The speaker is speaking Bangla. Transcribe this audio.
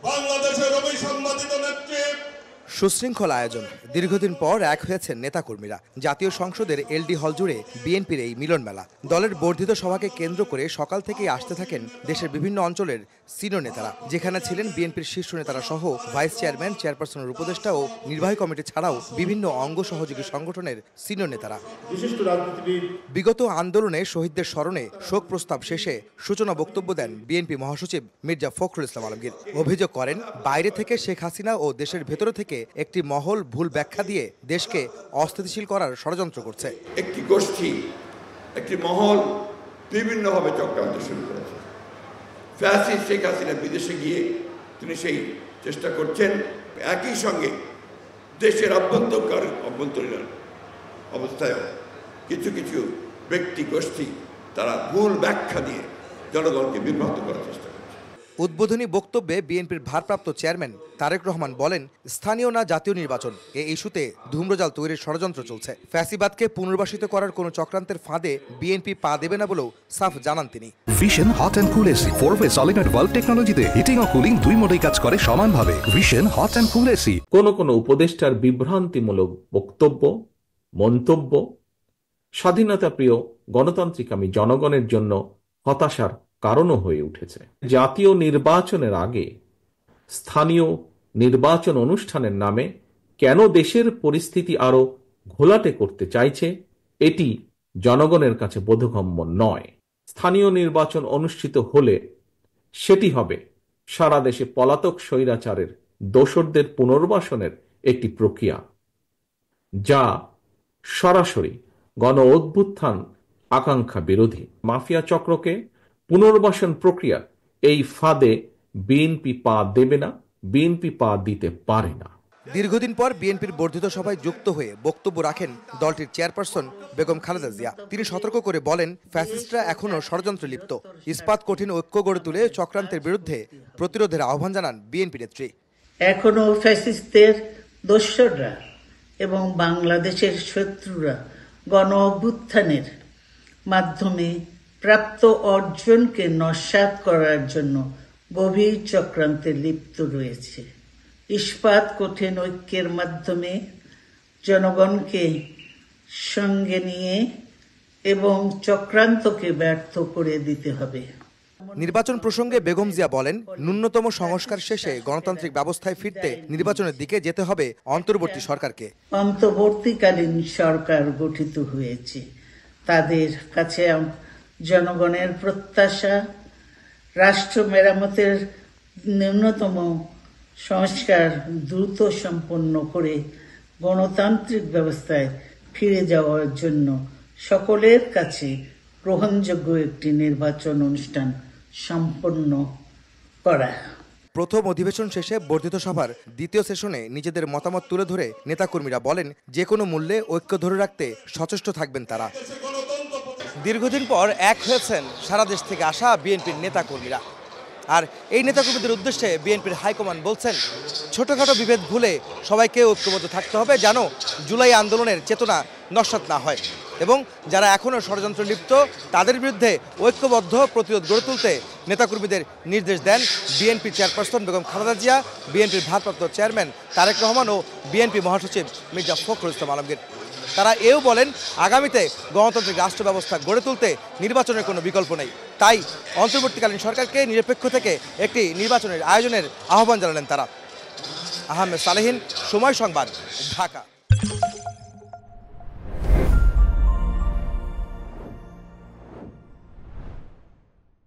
বাংলাদেশের অবিসংবাদিত নেত্রী। সুশৃঙ্খল আয়োজন, দীর্ঘদিন পর এক হয়েছেন নেতাকর্মীরা। জাতীয় সংসদের এলডি হল জুড়ে বিএনপির এই মিলন মেলা। দলের বর্ধিত সভাকে কেন্দ্র করে সকাল থেকেই আসতে থাকেন দেশের বিভিন্ন অঞ্চলের সিনিয়র নেতারা, যেখানে ছিলেন বিএনপির শীর্ষ নেতারা সহ ভাইস চেয়ারম্যান, চেয়ারপারসনের উপদেষ্টা ও নির্বাহী কমিটি ছাড়াও বিভিন্ন অঙ্গ সহযোগী সংগঠনের সিনিয়র নেতারা। বিগত আন্দোলনে শহীদদের স্মরণে শোক প্রস্তাব শেষে সূচনা বক্তব্য দেন বিএনপি মহাসচিব মির্জা ফখরুল ইসলাম আলমগীর। অভিযোগ করেন, বাইরে থেকে শেখ হাসিনা ও দেশের ভেতরে থেকে একটি মহল ভুল ব্যাখ্যা দিয়ে দেশকে অস্থিতিশীল করার ষড়যন্ত্র করছে। একটি গোষ্ঠী, একটি মহল বিভিন্নভাবে চক্রান্ত শুরু করেছে। ফ্যাসিস্ট শেখ হাসিনা বিদেশে গিয়ে তিনি সেই চেষ্টা করছেন। একই সঙ্গে দেশের অভ্যন্তরীণ অবস্থায় কিছু কিছু ব্যক্তি গোষ্ঠী তারা ভুল ব্যাখ্যা দিয়ে জনগণকে বিভ্রান্ত করার চেষ্টা করছে। উদ্বোধনী বক্তব্যে বিএনপির ভারপ্রাপ্ত চেয়ারম্যান তারেক রহমান বলেন, স্থানীয় না জাতীয় নির্বাচন, এই ইস্যুতে ধূম্রজাল তৈরির ষড়যন্ত্র চলছে। ফ্যাসিবাদকে পুনর্বাসিত করার কোনো চক্রান্তের ফাঁদে বিএনপি পা দেবে না বলেও সাফ জানান তিনি। Vision hot and cool AC 4-way solid valve টেকনোলজিতে হিটিং ও কুলিং দুই মোডেই কাজ করে সমানভাবে। Vision hot and cool AC. কোন উপদেষ্টার বিভ্রান্তিমূলক বক্তব্য, মন্তব্য স্বাধীনতাপ্রিয় গণতান্ত্রিকামী জনগণের জন্য হতাশার কারণও হয়ে উঠেছে। জাতীয় নির্বাচনের আগে স্থানীয় নির্বাচন অনুষ্ঠানের নামে কেন দেশের পরিস্থিতি আরো ঘোলাটে করতে চাইছে, এটি জনগণের কাছে বোধগম্য নয়। স্থানীয় নির্বাচন অনুষ্ঠিত হলে সেটি হবে সারা দেশে পলাতক স্বৈরাচারের দোসরদের পুনর্বাসনের একটি প্রক্রিয়া, যা সরাসরি গণ অভ্যুত্থান আকাঙ্ক্ষা বিরোধী। মাফিয়া চক্রকে পুনর্বাসন প্রক্রিয়া এই ফাঁদে বিএনপি পা দেবে না, বিএনপি পা দিতে পারে না। দীর্ঘদিন পর বিএনপির বর্ধিত সভায় যুক্ত হয়ে বক্তব্য রাখেন দলটির চেয়ারপারসন বেগম খালেদা জিয়া। তিনি সতর্ক করে বলেন, ফ্যাসিস্টরা এখনও ষড়যন্ত্রে লিপ্ত। ইস্পাত কঠিন ঐক্য গড়ে তুলে চক্রান্তের বিরুদ্ধে প্রতিরোধের আহ্বান জানান বিএনপি নেত্রী। এখনও ফ্যাসিস্টদের দোসররা এবং বাংলাদেশের শত্রুরা গণ অভ্যুত্থানের মাধ্যমে প্রাপ্ত অর্জনকে নস্যাৎ করার জন্য গভীর চক্রান্তে লিপ্ত রয়েছে। ইস্পাত কঠিন ঐক্যের মাধ্যমে জনগণকে সঙ্গে নিয়ে এবং চক্রান্তকে ব্যর্থ করে দিতে হবে। নির্বাচন প্রসঙ্গে বেগম জিয়া বলেন, ন্যূনতম সংস্কার শেষে গণতান্ত্রিক ব্যবস্থায় ফিরতে নির্বাচনের দিকে যেতে হবে অন্তর্বর্তী সরকারকে। অন্তর্বর্তীকালীন সরকার গঠিত হয়েছে, তাদের কাছে জনগণের প্রত্যাশা রাষ্ট্র মেরামতের ন্যূনতম সংস্কার দ্রুত সম্পন্ন করে গণতান্ত্রিক ব্যবস্থায় ফিরে যাওয়ার জন্য সকলের কাছে গ্রহণযোগ্য একটি নির্বাচন অনুষ্ঠান সম্পন্ন করা। প্রথম অধিবেশন শেষে বর্ধিত সভার দ্বিতীয় সেশনে নিজেদের মতামত তুলে ধরে নেতাকর্মীরা বলেন, যে কোনো মূল্যে ঐক্য ধরে রাখতে সচেষ্ট থাকবেন তারা। দীর্ঘদিন পর এক হয়েছেন সারা দেশ থেকে আসা বিএনপির নেতাকর্মীরা। আর এই নেতাকর্মীদের উদ্দেশ্যে বিএনপির হাইকমান্ড বলছেন, ছোটখাটো বিভেদ ভুলে সবাইকে ঐক্যবদ্ধ থাকতে হবে যেন জুলাই আন্দোলনের চেতনা নস্যাৎ না হয়, এবং যারা এখনও ষড়যন্ত্র লিপ্ত তাদের বিরুদ্ধে ঐক্যবদ্ধ প্রতিরোধ গড়ে তুলতে নেতাকর্মীদের নির্দেশ দেন বিএনপি চেয়ারপারসন বেগম খালেদা জিয়া, বিএনপির ভারপ্রাপ্ত চেয়ারম্যান তারেক রহমান ও বিএনপি মহাসচিব মির্জা ফখরুল ইসলাম আলমগীর। তারা এও বলেন, আগামীতে গণতান্ত্রিক রাষ্ট্র ব্যবস্থা গড়ে তুলতে নির্বাচনের কোনো বিকল্প নেই। তাই অন্তর্বর্তীকালীন সরকারকে নিরপেক্ষ থেকে একটি নির্বাচনের আয়োজনের আহ্বান জানালেন তারা। আহমেদ সালেহীন, সময় সংবাদ, ঢাকা।